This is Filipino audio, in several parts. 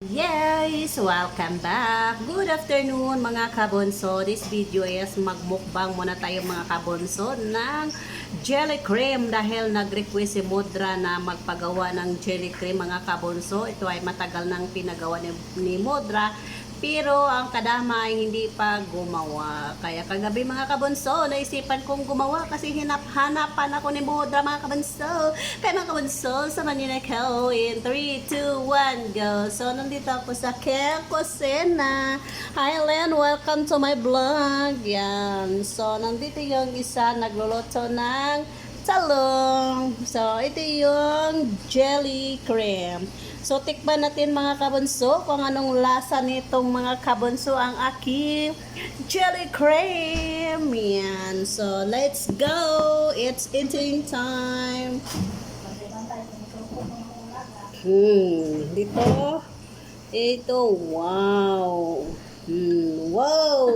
Yes, welcome back. Good afternoon mga kabonso. This video is magmukbang muna tayo mga kabonso ng jelly cream dahil nag-request si Mudra na magpagawa ng jelly cream mga kabonso. Ito ay matagal nang pinagawa ni Mudra. Pero ang kadama ay hindi pa gumawa. Kaya kagabi mga kabonso, naisipan kong gumawa kasi hanapan ako ni Mudra mga kabonso. Kaya mga kabonso, sama niyo na ko in 3, 2, 1, go. So, nandito ako sa Kusina. Hi Len, welcome to my vlog. Yan. So, nandito yung isa nagluluto ng talong. So, ito yung jelly cream. So, tikman natin mga kabunso kung anong lasa nitong mga kabunso ang aking jelly cream. Yan. So, let's go. It's eating time. Dito. Ito. Wow. Wow.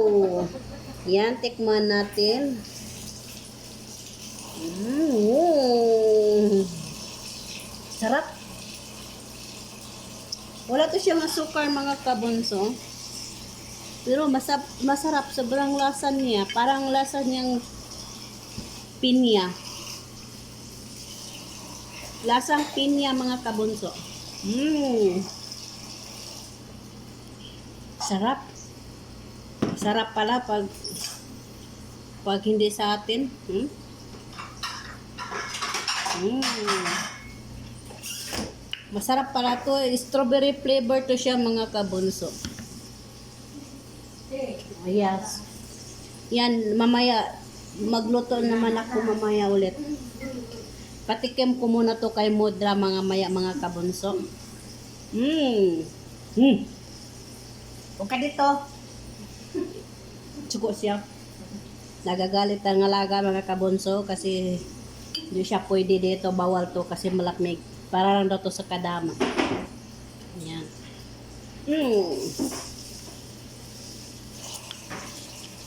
Yan, tikman natin. Sarap. Wala to siyang asukar mga kabunso. Pero masarap. Sobrang lasa niya. Parang lasa niyang pinya. Lasang pinya mga kabunso. Sarap. Sarap pala pag hindi sa atin. Masarap pala to. Strawberry flavor to siya mga kabunso. Yes. Yan, mamaya. Magluto naman ako mamaya ulit. Patikim ko muna to kay Mudra mga kabunso. Huwag ka dito. Tsuko siya. Nagagalit ang alaga mga kabunso kasi hindi siya pwede dito. Bawal to kasi malakmig. Para lang daw to sa kadama. Yan.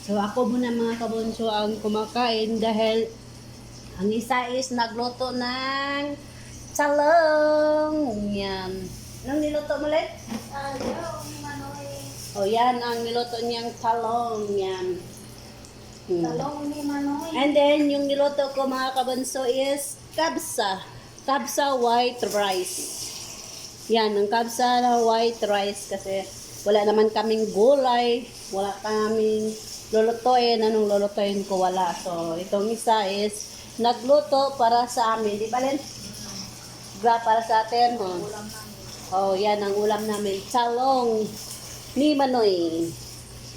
So ako muna mga kabunso ang kumakain dahil ang isa is nagluto ng talong. Yan. Anong niluto mo ulit? Talong ni Manoy. O yan ang niluto niyang talong. Yan. Talong ni Manoy. And then yung niluto ko mga kabunso is kabsa. Kabsa white rice. Yan, ang kabsa na white rice kasi wala naman kaming gulay, wala kaming lulutuin. Anong lulutuin ko? Wala. So, itong isa is nagluto para sa amin. Di ba, Len? Para sa atin. Oh, yan ang ulam namin. Talong ni Manoy.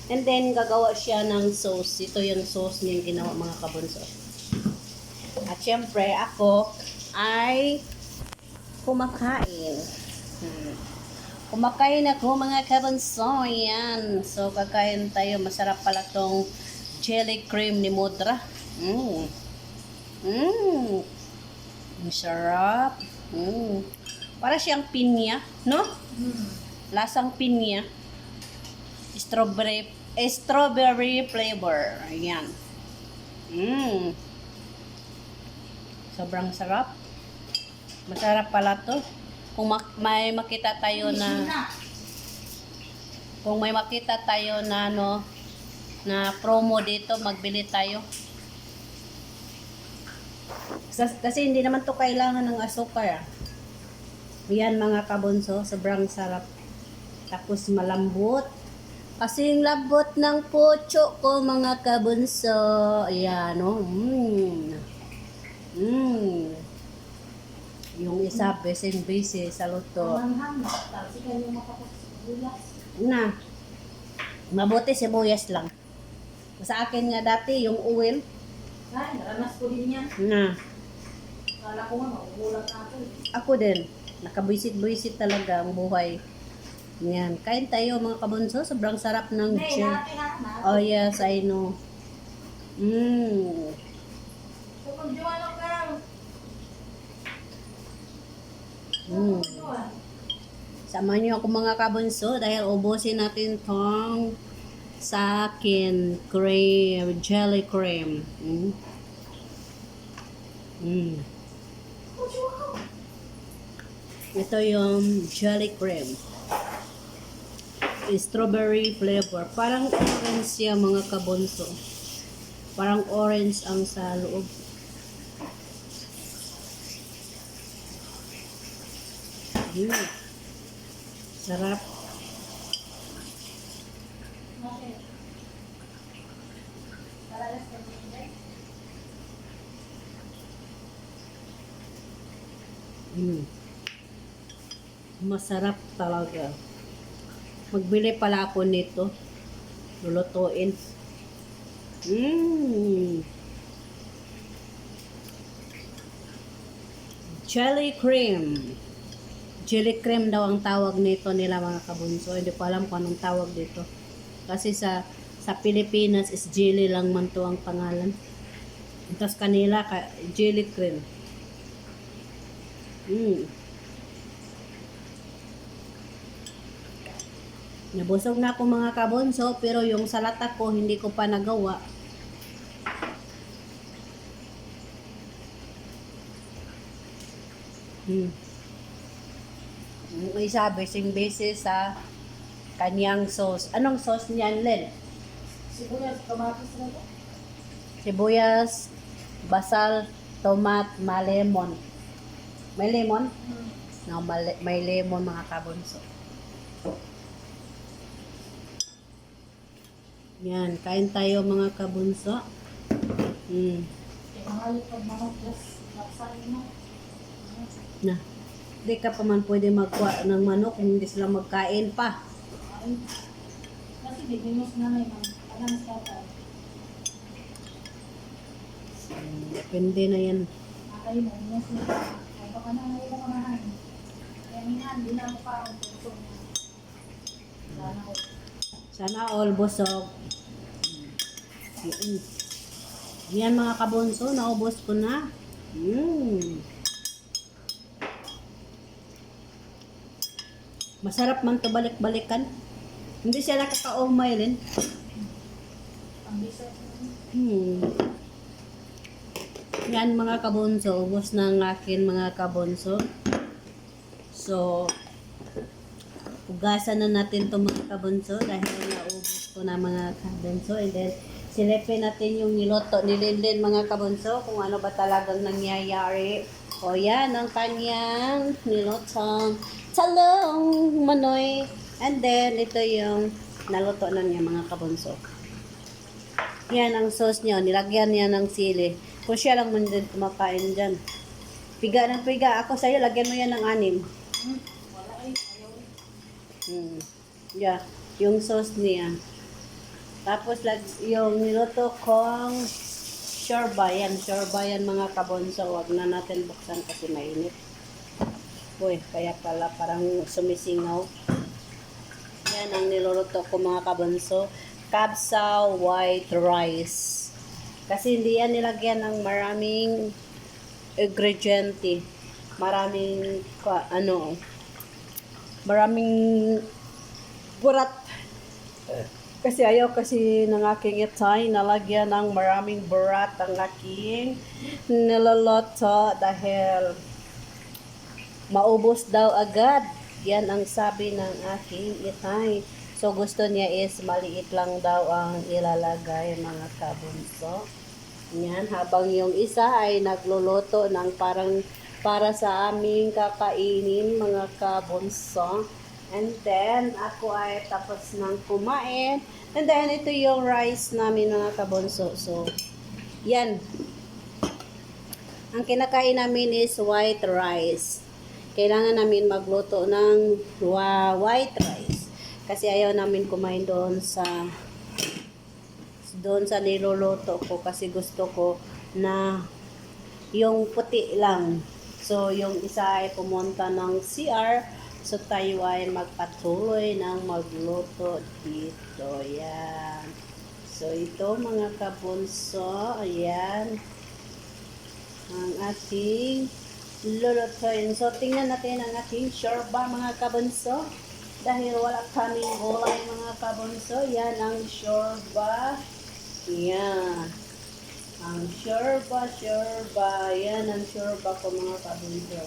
And then, gagawa siya ng sauce. Ito yung sauce niyang ginawa mga kabunso. At syempre, ako ay kumakain. Kumakain ako mga kabunso. Yan. So, kakain tayo. Masarap pala tong jelly cream ni Mudra. Masarap. Para siyang pinya, no? Lasang pinya. Strawberry flavor. Ayan. Sobrang sarap. Masarap pala to. Kung may makita tayo na na promo dito, magbili tayo. Kasi hindi naman to kailangan ng asukar. Yan mga kabunso, sobrang sarap. Tapos malambot. Kasi yung lambot ng pucho ko mga kabunso. Ayan, no? Yung isa, busy sa luto. Na. Mabuti sibuyas lang. Sa akin nga dati, yung oil. Ay, naranas ko din yan. Na. Kala ko nga, magugulat na ako. Ako din. Nakabuisit-buisit talaga ang buhay. Yan. Kain tayo mga kabunso. Sobrang sarap ng Hey, jelly. natin. Oh yes, I know. Pagdiwala ka. Samahan niyo ako mga kabunso dahil ubusin natin tong sa akin cream, jelly cream. Ito yung jelly cream. Strawberry flavor. Parang orange siya mga kabunso. Parang orange ang sa loob. Sarap. Bakit? Kalalas ka din, guys. Masarap talaga. Magbili pala ako nito. Lulutuin. Jelly cream. Jelly cream daw ang tawag nito nila mga kabunso. Hindi ko alam kung anong tawag dito. Kasi sa Pilipinas is jelly lang man to ang pangalan. Tapos kanila jelly cream. Nabusog na ako mga kabunso, pero yung salata ko hindi ko pa nagawa. Yung isa, besing-bese sa kanyang sauce. Anong sauce niyan, Len? Sibuyas, kamatis na ito. Sibuyas, basal, tomat, malemon. May lemon? No, may lemon mga kabunso. Yan, kain tayo mga kabunso. Mangalit pag manok, yes. Naksain mo. Na, di ka pa man pwede magkuha ng manok kung hindi sila magkain pa. Ay. Kasi bibimos na may mga. Alam sa tatay. Depende na yan. Nakay mo, bimos na. Ay, baka na ngayon ako mahan. Kaya minhan, di na ako pa ang puso niya. Sana ko. Sana all busog. Yan mga kabunso, naubos ko na. Masarap man to balik-balikan. Hindi siya nakaka-umay rin. Ang bisa. Yan mga kabunso, ubos na ang akin mga kabunso. So, ugasan na natin to mga kabunso dahil naubos ko na mga kabunso. And then, silipin natin yung niloto ni Linlin mga kabunso kung ano ba talagang nangyayari. O yan ang kanyang nilotong talong manoy. And then, ito yung naluto na niya mga kabunso. Yan ang sauce niya. Nilagyan niya ng sili. Kung siya lang man din kumakain dyan. Piga ng piga. Ako sa'yo, lagyan mo yan ng 6. Wala ay, ayaw. Yeah, yung sauce niya. Tapos yung niluto kong shorba. Yan, shorba yan mga kabonso. Huwag na natin buksan kasi mainit. Uy, kaya pala parang sumisingaw. Yan ang niluluto ko mga kabonso. Kabsaw white rice. Kasi hindi yan nilagyan ng maraming ingrediente. Maraming burat. Kasi ayaw kasi ng aking itay nalagyan ng maraming burat ang aking niloloto dahil maubos daw agad. Yan ang sabi ng aking itay. So gusto niya is maliit lang daw ang ilalagay mga kabunso. Yan, habang yung isa ay nagluluto ng parang para sa aming kakainin mga kabunso. And then, ako ay tapos ng kumain. And then, ito yung rice namin mga kabunso. So, yan. Ang kinakain namin is white rice. Kailangan namin magluto ng white rice. Kasi ayaw namin kumain doon sa niluluto ko. Kasi gusto ko na yung puti lang. So, yung isa ay pumunta ng CR. So, tayo ay magpatuloy ng magluto dito. Ayan. So, ito mga kabunso. Ayan. Ang ating lulutuin. So, tingnan natin ang ating shorba mga kabunso. Dahil wala kaming gulay mga kabunso. Yan ang shorba. Ayan. Ang shorba. Yan ang shorba ko mga kabunso.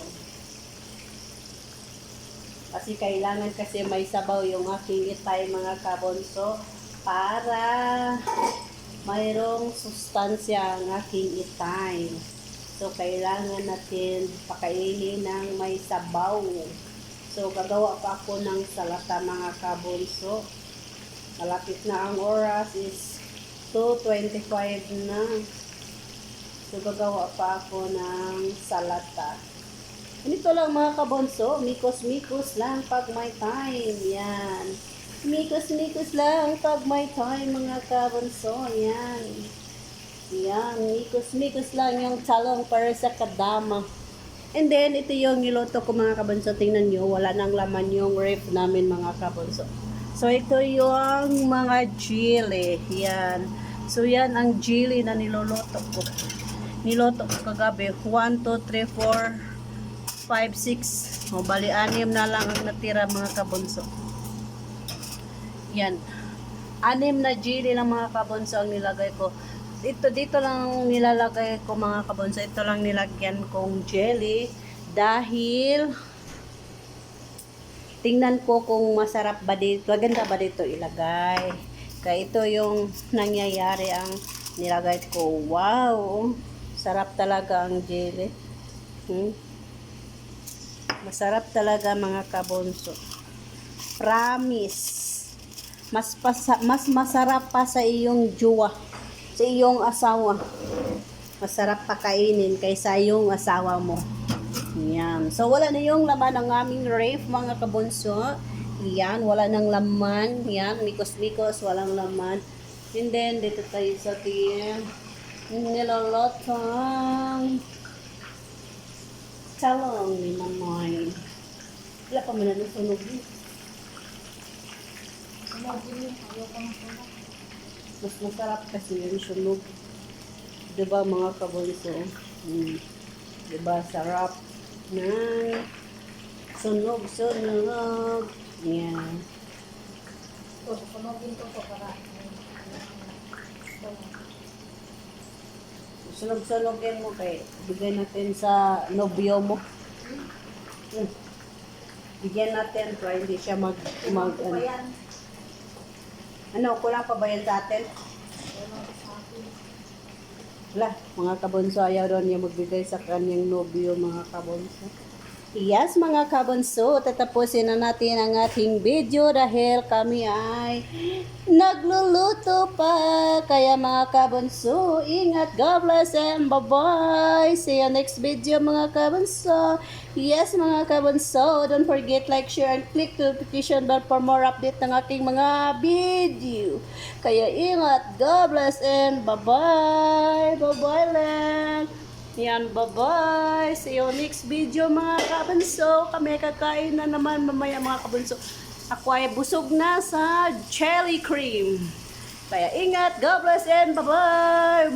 Kasi kailangan kasi may sabaw yung aking itay mga kabonso para mayroong sustansya ang aking itay. So, kailangan natin pakainin ng may sabaw. So, gagawa pa ako ng salata mga kabonso. Malapit na ang oras is 2:25 na. So, gagawa pa ako ng salata. Ganito lang mga kabonso, mikos-mikos lang pag may time. Yan. Mikos-mikos lang pag may time mga kabonso. Yan. Yan. Mikos-mikos lang yung talong para sa kadama. And then, ito yung niluto ko mga kabonso. Tingnan nyo, wala nang laman yung ref namin mga kabonso. So, ito yung mga chili. Yan. So, yan ang chili na niluluto ko. Niluto ko kagabi. 1, 2, 3, 4, 5, 6. O, bali, 6 na lang ang natira mga kabonso. Yan. 6 na chili lang mga kabonso ang nilagay ko. Dito lang nilalagay ko mga kabonso. Ito lang nilagyan kong jelly. Dahil, tingnan ko kung masarap ba dito. Maganda ba dito ilagay. Kaya ito yung nangyayari ang nilagay ko. Wow! Sarap talaga ang jelly. Masarap talaga mga kabonso. Promise. Mas masarap pa sa iyong jowa. Sa iyong asawa. Masarap pa kainin kaysa yung asawa mo. Yan. So, wala na yung laman ng aming ref mga kabonso. Yan. Wala nang laman. Yan. Mikos-mikos. Walang laman. And then, dito tayo sa tiyan. Nilalotang talong ni Mamoy. Wala pa man na sunog yun. Sunog yun. Ayaw ko ng sunog. Mas masarap kasi yung sunog. Diba mga kabonso? Diba sarap ng sunog-sunog. Yan. So, sunogin ko to para. Sunog-sunogin mo kay bigay natin sa nobyo mo. Bigyan natin para hindi siya mag ano, kulang pa ba yan sa atin? Wala, mga kabonso, ayaw ron niya magbigay sa kanyang nobyo, mga kabonso. Yes, mga kabonso, tatapusin na natin ang ating video dahil kami ay nagluluto pa. Kaya mga kabonso, ingat, God bless and bye-bye. See you next video mga kabonso. Yes, mga kabonso, don't forget like, share, and click the notification bell for more update ng aking mga video. Kaya ingat, God bless and bye-bye. Bye-bye lang. Yan, bye-bye. See you next video mga kabunso. Kami kakain na naman mamaya mga kabunso. Ako ay busog na sa jelly cream. Kaya ingat, God bless and bye-bye.